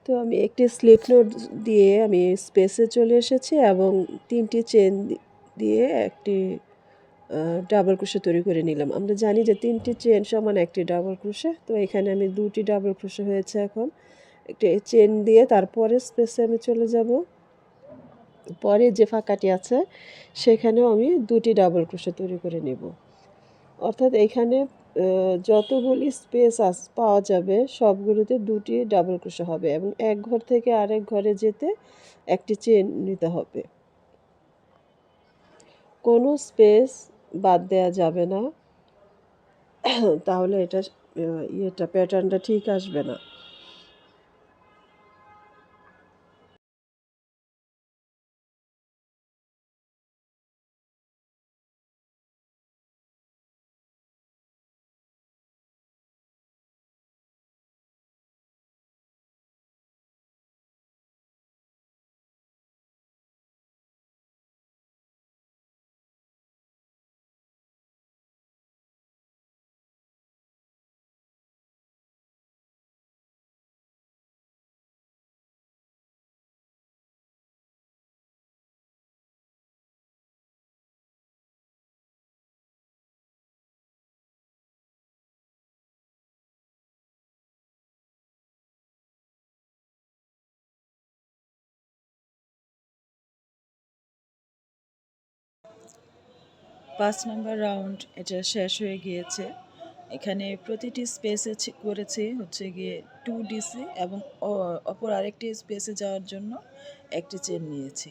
তো আমি একটি স্লিপ নোট দিয়ে আমি স্পেসে চলে এসেছি এবং 3টি চেন দিয়ে একটি ডাবল ক্রোশে তৈরি করে নিলাম। আমরা জানি যে 3টি চেন সমান একটি ডাবল ক্রোশে। তো এখানে আমি 2টি ডাবল ক্রোশে হয়েছে। এখন একটি চেন দিয়ে তারপরে স্পেসে আমি চলে যাব। পরে যে ফাঁকাটি আছে সেখানেও আমি 2টি ডাবল ক্রোশে তৈরি করে নেব। অর্থাৎ এখানে যতগুলি স্পেস পাওয়া যাবে সবগুলোতে 2টি ডাবল ক্রোশে হবে এবং এক ঘর থেকে আরেক ঘরে যেতে একটি চেন নিতে হবে। কোনো স্পেস বাদ দেওয়া যাবে না, তাহলে এটা প্যাটার্নটা ঠিক আসবে না। পাঁচ নম্বর রাউন্ড এটা শেষ হয়ে গিয়েছে। এখানে প্রতিটি স্পেসে করেছি হচ্ছে গিয়ে 2 ডিসি এবং অপর আরেকটি স্পেসে যাওয়ার জন্য একটি চেন নিয়েছি।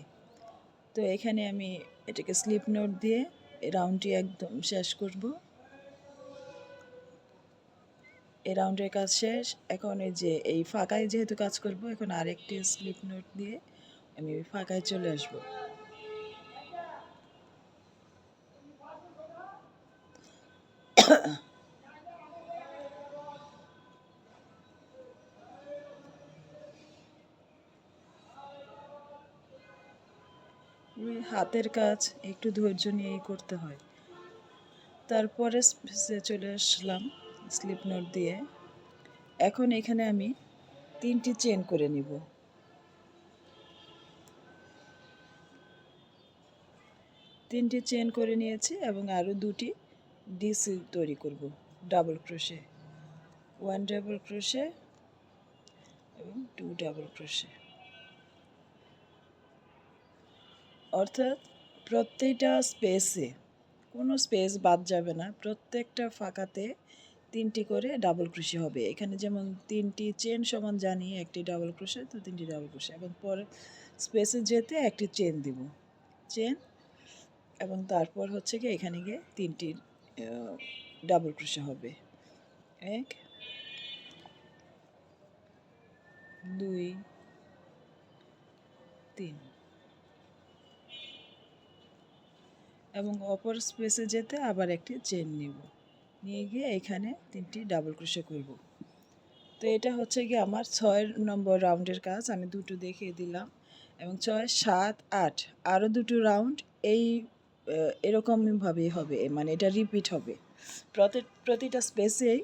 তো এখানে আমি এটাকে স্লিপ নোট দিয়ে এই রাউন্ডটি একদম শেষ করব। এই রাউন্ডের কাজ শেষ। এখন এই যে এই ফাঁকায় যেহেতু কাজ করব, এখন আরেকটি স্লিপ নোট দিয়ে আমি ফাঁকায় চলে আসব। হাতের কাজ একটু ধৈর্য নিয়েই করতে হয়। তারপরে চলে আসলাম স্লিপ নোট দিয়ে। এখন এখানে আমি 3টি চেন করে নিব। 3টি চেন করে নিয়েছি এবং আরও 2টি ডিসি তৈরি করব ডাবল ক্রোশে। 1 ডাবল ক্রোশে এবং 2 ডাবল ক্রোশে। অর্থাৎ প্রত্যেকটা স্পেসে কোনো স্পেস বাদ যাবে না, প্রত্যেকটা ফাঁকাতে 3টি করে ডাবল ক্রোশে হবে। এখানে যেমন 3টি চেন সমান জানি একটি ডাবল ক্রোশে, তো 3টি ডাবল ক্রোশে এবং পরে স্পেসে যেতে একটি চেন দিব, চেন এবং তারপর হচ্ছে কি এখানে গিয়ে 3টি ডাবল ক্রোশে হবে। 1 2 3 এবং অপর স্পেসে যেতে আবার একটি চেন নিব, নিয়ে গিয়ে এখানে 3টি ডাবল ক্রোশে করব। তো এটা হচ্ছে গিয়ে আমার 6 নম্বর রাউন্ডের কাজ। আমি দুটো দেখিয়ে দিলাম এবং 6 7 8 আরও দুটো রাউন্ড এই এরকমভাবেই হবে, মানে এটা রিপিট হবে। প্রতিটা স্পেসেই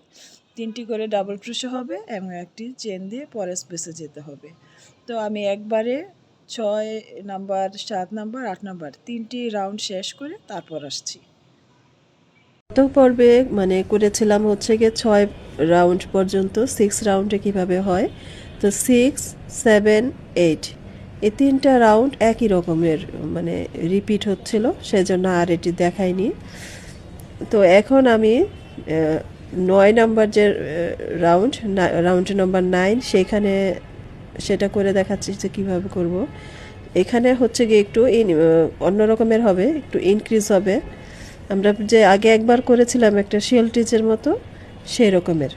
3টি করে ডাবল ক্রোশে হবে এবং একটি চেন দিয়ে পরের স্পেসে যেতে হবে। তো আমি একবারে 6 নাম্বার 7 নাম্বার 8 নাম্বার 3টি রাউন্ড শেষ করে তারপর আসছি। গত পর্বে মানে করেছিলাম হচ্ছে গিয়ে 6 রাউন্ড পর্যন্ত, 6 রাউন্ডে কিভাবে হয়। তো 6 7 8 এই 3টা রাউন্ড একই রকমের মানে রিপিট হচ্ছিল, সেজন্য আর এটি দেখাইনি। তো এখন আমি 9 নাম্বার যে রাউন্ড নাম্বার 9 সেটা করে দেখাচ্ছি যে কীভাবে করব। এখানে হচ্ছে গিয়ে একটু অন্য রকমের হবে, একটু ইনক্রিজ হবে। আমরা যে আগে একবার করেছিলাম একটা শিয়াল টিচের মতো, সেই রকমের।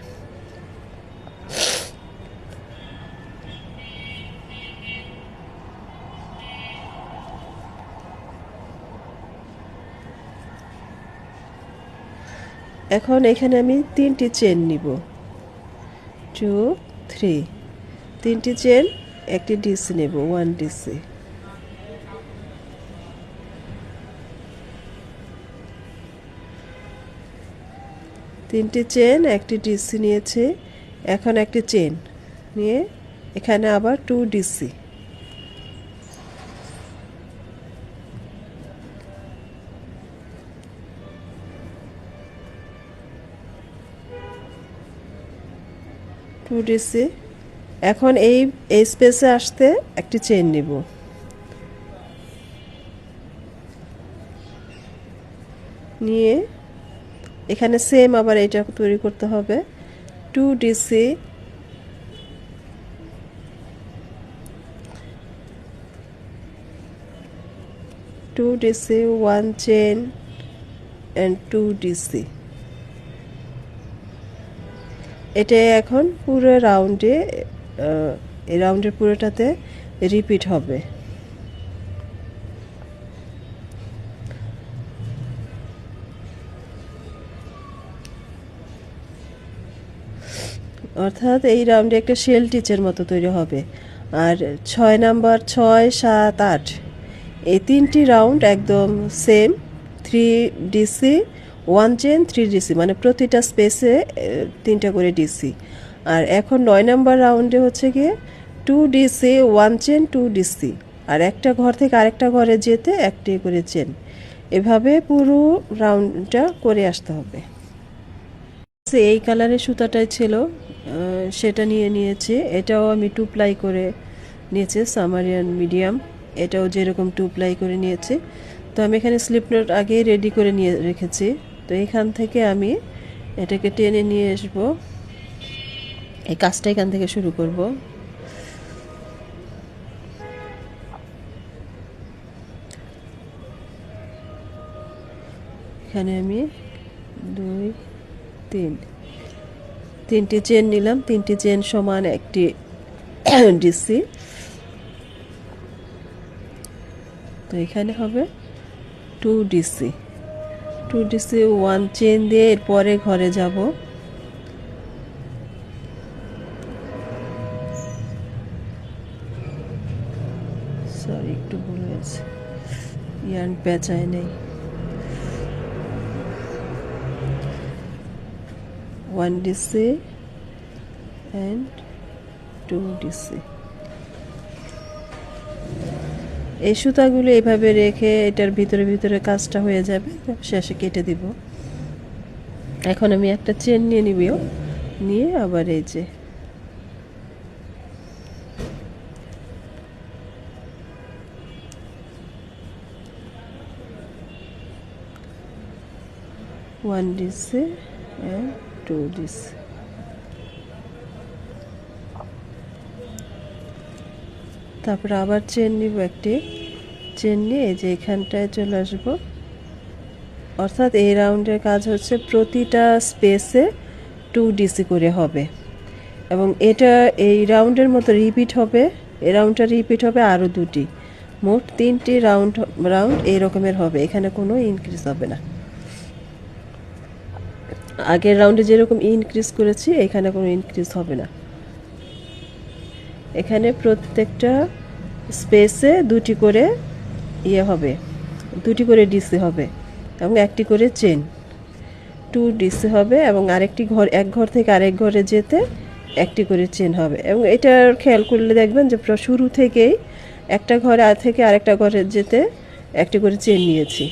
এখন এখানে আমি 3টি চেন নিব, 2 3 3টি চেন, একটি ডিসি নেব, 1 ডিসি। তিনটি চেন, একটি ডিসি নিয়েছি। এখন একটি চেন নিয়ে এখানে আবার 2 DC। এখন এই স্পেসে আসতে একটি চেইন নিব, নিয়ে এখানে সেম আবার এটা তৈরি করতে হবে। 2 DC, 2 DC, 1 chain and 2 DC। এটা এখন পুরো রাউন্ডে, এই রাউন্ডের পুরোটাতে রিপিট হবে। অর্থাৎ এই রাউন্ডে একটা শেল টিচের মতো তৈরি হবে। আর 6 নাম্বার, 6, 7, 8 এই 3টি রাউন্ড একদম সেম, 3 DC, 1 চেন, 3 DC, মানে প্রতিটা স্পেসে 3টা করে ডিসি। আর এখন 9 নাম্বার রাউন্ডে হচ্ছে গিয়ে 2 DC, 1 চেন, 2 DC, আর একটা ঘর থেকে আরেকটা ঘরে যেতে একটি করে চেন। এভাবে পুরো রাউন্ডটা করে আসতে হবে। এই কালারের সুতাটাই ছিল, সেটা নিয়ে নিয়েছি। এটাও আমি 2 প্লাই করে নিয়েছি, সামারিয়ান মিডিয়াম। এটাও যেরকম 2 প্লাই করে নিয়েছি। তো আমি এখানে স্লিপ নোট আগেই রেডি করে নিয়ে রেখেছি। তো এখান থেকে আমি এটাকে টেনে নিয়ে আসবো, এই কাজটা এখান থেকে শুরু করব। এখানে আমি 2, 3, 3টি চেন নিলাম, 3টি চেন সমান একটি ডিসি। তো এখানে হবে 2 DC, 2 DC, 1 চেন দিয়ে এরপরে ঘরে যাব। সরি, একটু ভুল হয়েছে, ইয়ার্ন পেঁচায় নেই। 1 DC and 2 DC। এই সুতাগুলো এইভাবে রেখে এটার ভিতরে ভিতরে কাজটা হয়ে যাবে, শেষে কেটে দিব। এখন আমি একটা চেন নিয়ে নিব, নিয়ে আবার এই যে one DC and 2 DC। তারপর আবার চেন নিব, একটি চেন নিয়ে এই যে এখানটায় চলে আসবো। অর্থাৎ এই রাউন্ডের কাজ হচ্ছে প্রতিটা স্পেসে 2 DC করে হবে, এবং এটা এই রাউন্ডের মতো রিপিট হবে। এই রাউন্ডটা রিপিট হবে আরও 2টি, মোট 3টি রাউন্ড এই রকমের হবে। এখানে কোনো ইনক্রিজ হবে না। আগের রাউন্ডে যেরকম ইনক্রিজ করেছি এখানে কোনো ইনক্রিজ হবে না। এখানে প্রত্যেকটা স্পেসে 2টি করে ইয়ে হবে, 2টি করে ডিসি হবে, এবং একটি করে চেন। 2 DC হবে, এবং আরেকটি ঘর, এক ঘর থেকে আরেক ঘরে যেতে একটি করে চেন হবে। এবং এটার খেয়াল করলে দেখবেন যে শুরু থেকেই একটা ঘরে থেকে আরেকটা ঘরে যেতে একটি করে চেন নিয়েছি।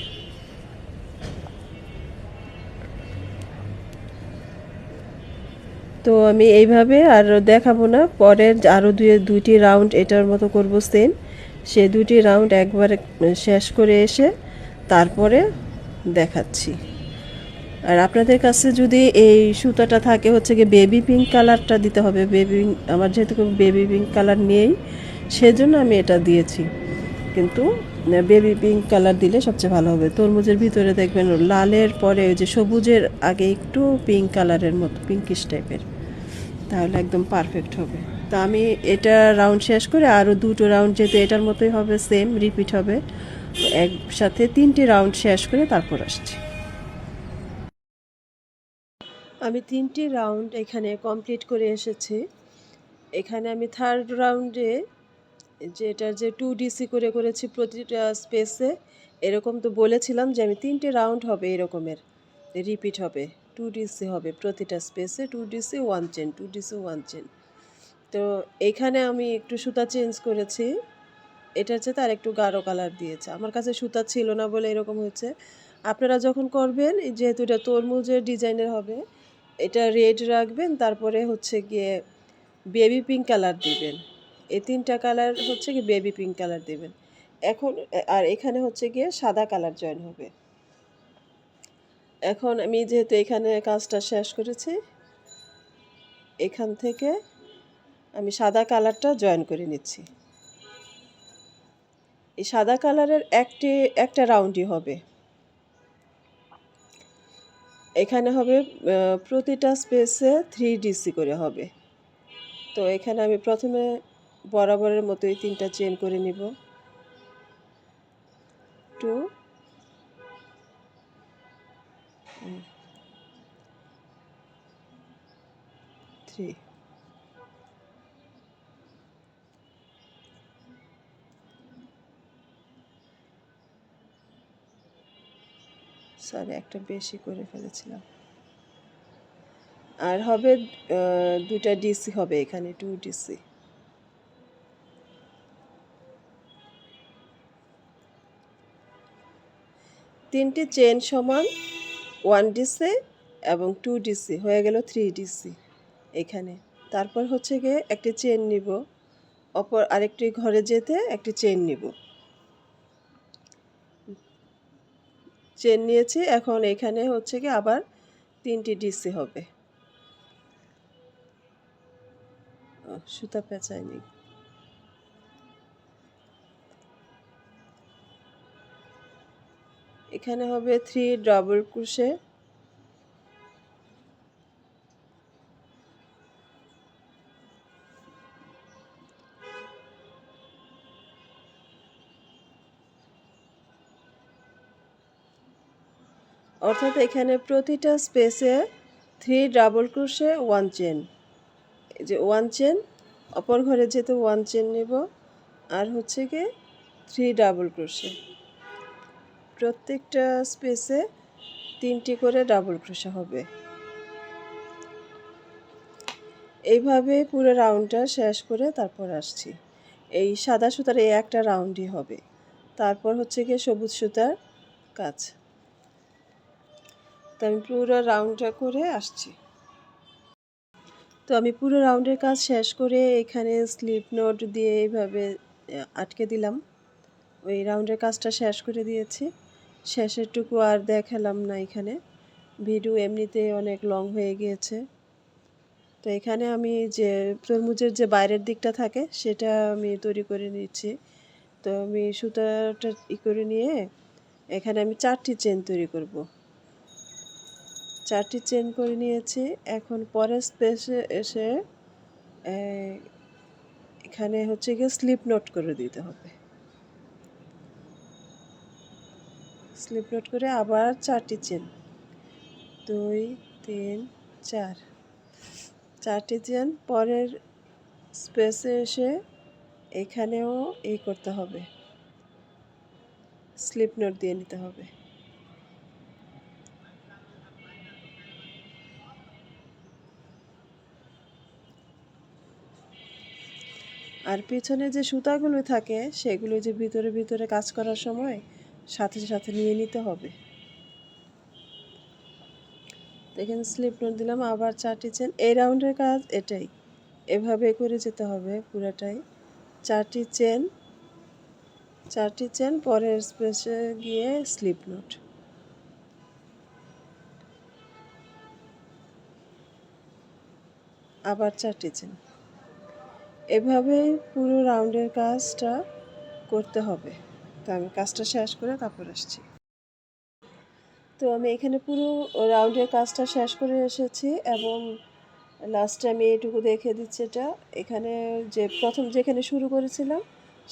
তো আমি এইভাবে আর দেখাবো না, পরের আরও 2টি রাউন্ড এটার মতো করব সেম। সে 2টি রাউন্ড একবারে শেষ করে এসে তারপরে দেখাচ্ছি। আর আপনাদের কাছে যদি এই সুতাটা থাকে হচ্ছে গিয়ে বেবি পিঙ্ক কালারটা দিতে হবে। আমার যেহেতু বেবি পিঙ্ক কালার নেই, সেজন্য আমি এটা দিয়েছি। কিন্তু বেবি পিঙ্ক কালার দিলে সবচেয়ে ভালো হবে। তরমুজের ভিতরে দেখবেন লালের পরে ওই যে সবুজের আগে একটু পিঙ্ক কালারের মতো, পিঙ্কিশ টাইপের, তাহলে একদম পারফেক্ট হবে। তা আমি এটা রাউন্ড শেষ করে আরও 2টো রাউন্ড, যেহেতু এটার মতোই হবে, সেম রিপিট হবে, একসাথে 3টি রাউন্ড শেষ করে তারপর আসছি। আমি 3টি রাউন্ড এখানে কমপ্লিট করে এসেছি। এখানে আমি থার্ড রাউন্ডে যেটা যে 2 DC করে করেছি প্রতিটা স্পেসে, এরকম তো বলেছিলাম যে আমি 3টে রাউন্ড হবে এরকমের, রিপিট হবে, 2 DC হবে প্রতিটা স্পেসে, 2 DC, 1 চেন, 2 DC, 1 চেন। তো এইখানে আমি একটু সুতা চেঞ্জ করেছি, এটার চেয়ে তার একটু গাঢ় কালার দিয়েছে। আমার কাছে সুতা ছিল না বলে এরকম হয়েছে। আপনারা যখন করবেন, যেহেতু এটা তরমুজের ডিজাইনের হবে, এটা রেড রাখবেন, তারপরে হচ্ছে গিয়ে বেবি পিঙ্ক কালার দিবেন। এই 3টা কালার হচ্ছে কি বেবি পিঙ্ক কালার দিবেন। এখন আর এখানে হচ্ছে গিয়ে সাদা কালার জয়েন হবে। এখন আমি যেহেতু এখানে কাজটা শেষ করেছি, এখান থেকে আমি সাদা কালারটা জয়েন করে নিচ্ছি। এই সাদা কালারের একটা রাউন্ডই হবে। এখানে হবে প্রতিটা স্পেসে 3 ডিসি করে হবে। তো এখানে আমি প্রথমে বরাবরের মতোই 3টা চেন করে নিব। 2 3 সরি, একটা বেশি করে ফেলেছিলাম। আর হবে 2টা ডিসি হবে এখানে, 2 ডিসি। তিনটি চেন সমান 1 ডিসি এবং 2 ডিসি হয়ে গেল 3 ডিসি এখানে। তারপর হচ্ছে গিয়ে একটি চেন নিব, অপর আরেকটি ঘরে যেতে একটি চেন নিব। চেন নিয়েছি, এখন এখানে হচ্ছে কি আবার 3টি ডিসি হবে। সুতা পেঁচায়নি। এখানে হবে 3 ডাবল ক্রোশে, অর্থাৎ এখানে প্রতিটা স্পেসে 3 ডাবল ক্রোশে 1 চেন। এই যে 1 চেন, অপর ঘরে যেতে 1 চেন নেব, আর হচ্ছে কি 3 ডাবল ক্রোশে। প্রত্যেকটা স্পেসে 3টি করে ডাবল ক্রোশে হবে। এইভাবে পুরো রাউন্ডটা শেষ করে তারপর আসছি। এই সাদা সুতার এই একটা রাউন্ডই হবে, তারপর হচ্ছে গিয়ে সবুজ সুতার কাজ। তো আমি পুরো রাউন্ডটা করে আসছি। তো আমি পুরো রাউন্ডের কাজ শেষ করে এখানে স্লিপ নোট দিয়ে এইভাবে আটকে দিলাম। ওই রাউন্ডের কাজটা শেষ করে দিয়েছি। শেষেরটুকু আর দেখালাম না এখানে, ভিডিও এমনিতেই অনেক লং হয়ে গিয়েছে। তো এখানে আমি যে তরমুজের যে বাইরের দিকটা থাকে সেটা আমি তৈরি করে নিচ্ছি। তো আমি সুতাটা করে নিয়ে এখানে আমি 4টি চেন তৈরি করব। 4টি চেন করে নিয়েছি। এখন পরের স্পেসে এসে এখানে হচ্ছে গিয়ে স্লিপ নোট করে দিতে হবে। স্লিপ নোট করে আবার 4টি চেন, 2 3 4, 4টি চেন। পরের স্পেসে এসে এখানেও এই করতে হবে, স্লিপ নোট দিয়ে নিতে হবে। আর পিছনে যে সুতাগুলো থাকে সেগুলো যে ভিতরে ভিতরে কাজ করার সময় সাথে সাথে নিয়ে নিতে হবে। এখানে স্লিপ নোট দিলাম, আবার 4টি চেন। এই রাউন্ডের কাজ এটাই, এভাবে করে যেতে হবে পুরাটাই। 4টি চেন, 4টি চেন, পরের স্পেসে গিয়ে স্লিপ নোট, আবার 4টি চেন। এভাবেই পুরো রাউন্ডের কাজটা করতে হবে। তো আমি কাজটা শেষ করে তারপর আসছি। তো আমি এখানে পুরো রাউন্ডের কাজটা শেষ করে এসেছি এবং লাস্টে আমি এইটুকু দেখে দিচ্ছি। এটা এখানে যে প্রথম যেখানে শুরু করেছিলাম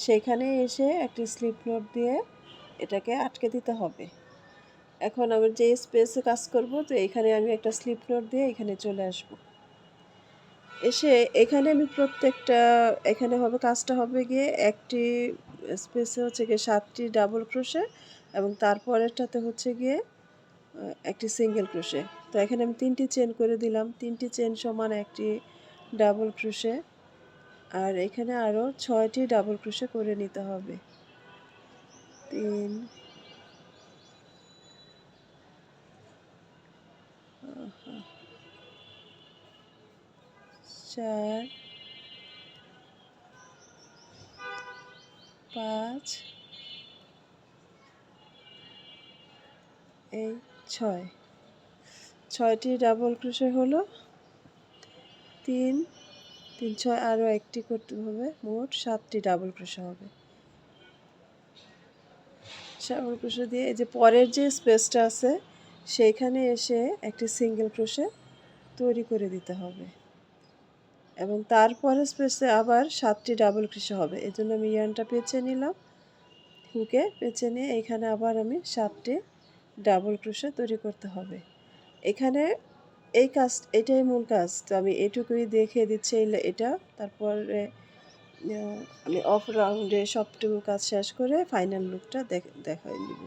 সেইখানে এসে একটি স্লিপ নোট দিয়ে এটাকে আটকে দিতে হবে। এখন আমি যে স্পেসে কাজ করব, তো এখানে আমি একটা স্লিপ নোট দিয়ে এখানে চলে আসব। এসে এখানে আমি প্রত্যেকটা, এখানে হবে কাজটা হবে গিয়ে একটি স্পেসে হচ্ছে গিয়ে 7টি ডাবল ক্রোশে এবং তারপরেরটাতে হচ্ছে গিয়ে একটি সিঙ্গেল ক্রোশে। তো এখানে আমি 3টি চেন করে দিলাম, 3টি চেন সমান একটি ডাবল ক্রোশে। আর এখানে আরও 6টি ডাবল ক্রোশে করে নিতে হবে। 3 4 5 এই 6টি ডাবল ক্রোশে হলো। 3 3 6 আরও একটি করতে হবে, মোট 7টি ডাবল ক্রোশে হবে। ডাবল ক্রোশে দিয়ে এই যে পরের যে স্পেসটা আছে সেইখানে এসে একটি সিঙ্গেল ক্রোশে তৈরি করে দিতে হবে এবং তারপরে স্পেসে আবার 7টি ডাবল ক্রোশে হবে। এই জন্য আমি ইয়ার্নটা পেঁচে নিলাম, হুকে পেঁচে নিয়ে এখানে আবার আমি 7টি ডাবল ক্রোশে তৈরি করতে হবে। এখানে এই কাজ, এটাই মূল কাজ। তো আমি এটুকুই দেখিয়ে দিচ্ছি, এটা তারপরে আমি অফ রাউন্ডে সবটুকু কাজ শেষ করে ফাইনাল লুকটা দেখাই দিব।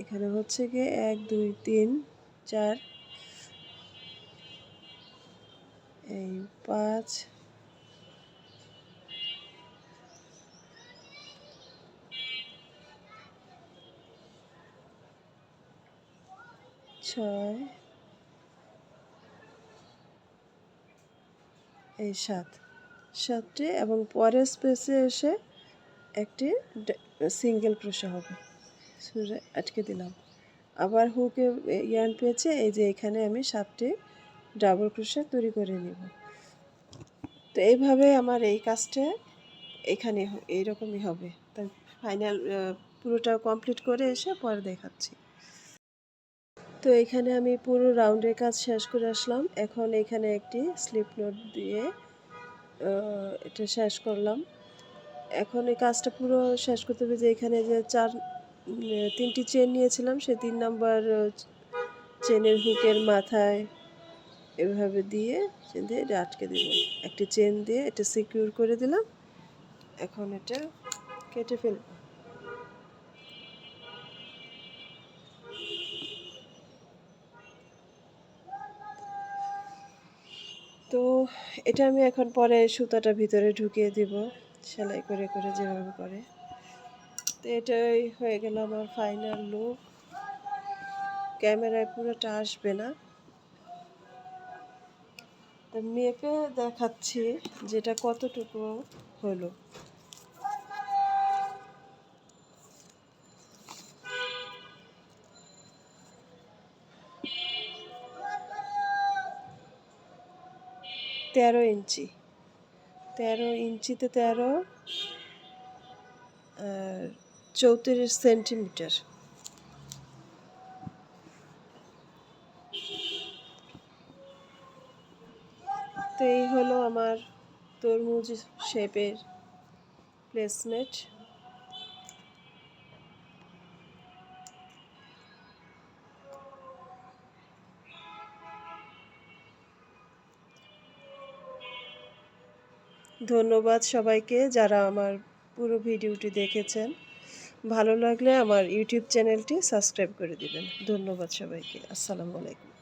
এখানে হচ্ছে গিয়ে 1 2 3 4 এই 5 6 এই 7টি এবং পরের স্পেসে এসে একটি সিঙ্গেল ক্রোশে হবে। আটকে দিলাম, আবার হুকে ইয়ার্ন পেয়েছে এই যে এখানে আমি 7টি ডাবল ক্রোশে তৈরি করে নিব। তো এইভাবে আমার এই কাজটা এখানে এইরকমই হবে। তো ফাইনাল পুরোটা কমপ্লিট করে এসে পরে দেখাচ্ছি। তো এখানে আমি পুরো রাউন্ডের কাজ শেষ করে আসলাম। এখন এখানে একটি স্লিপ নোট দিয়ে এটা শেষ করলাম। এখন এই কাজটা পুরো শেষ করতে হবে যে এখানে যে 3টি চেন নিয়েছিলাম সেই 3 নাম্বার চেনের হুকের মাথায় এভাবে দিয়ে এটা আটকে দিব। একটি চেন দিয়ে এটা সিকিউর করে দিলাম। এখন এটা কেটে ফেলব। তো এটা আমি এখন পরে সুতাটা ভিতরে ঢুকিয়ে দিব সেলাই করে করে যেভাবে করে। তো এটাই হয়ে গেল আমার ফাইনাল লুক। ক্যামেরায় পুরোটা আসবে না, তো মেপে দেখাচ্ছি যেটা কতটুকু হলো। তেরো ইঞ্চি, 13 ইঞ্চিতে 13 আর 34 সেন্টিমিটার। তো এই হলো আমার তরমুজ শেপের প্লেসমেট। ধন্যবাদ সবাইকে যারা আমার পুরো ভিডিওটি দেখেছেন। ভালো লাগলে আমার ইউটিউব চ্যানেলটি সাবস্ক্রাইব করে দিবেন। ধন্যবাদ সবাইকে। আসসালামু আলাইকুম।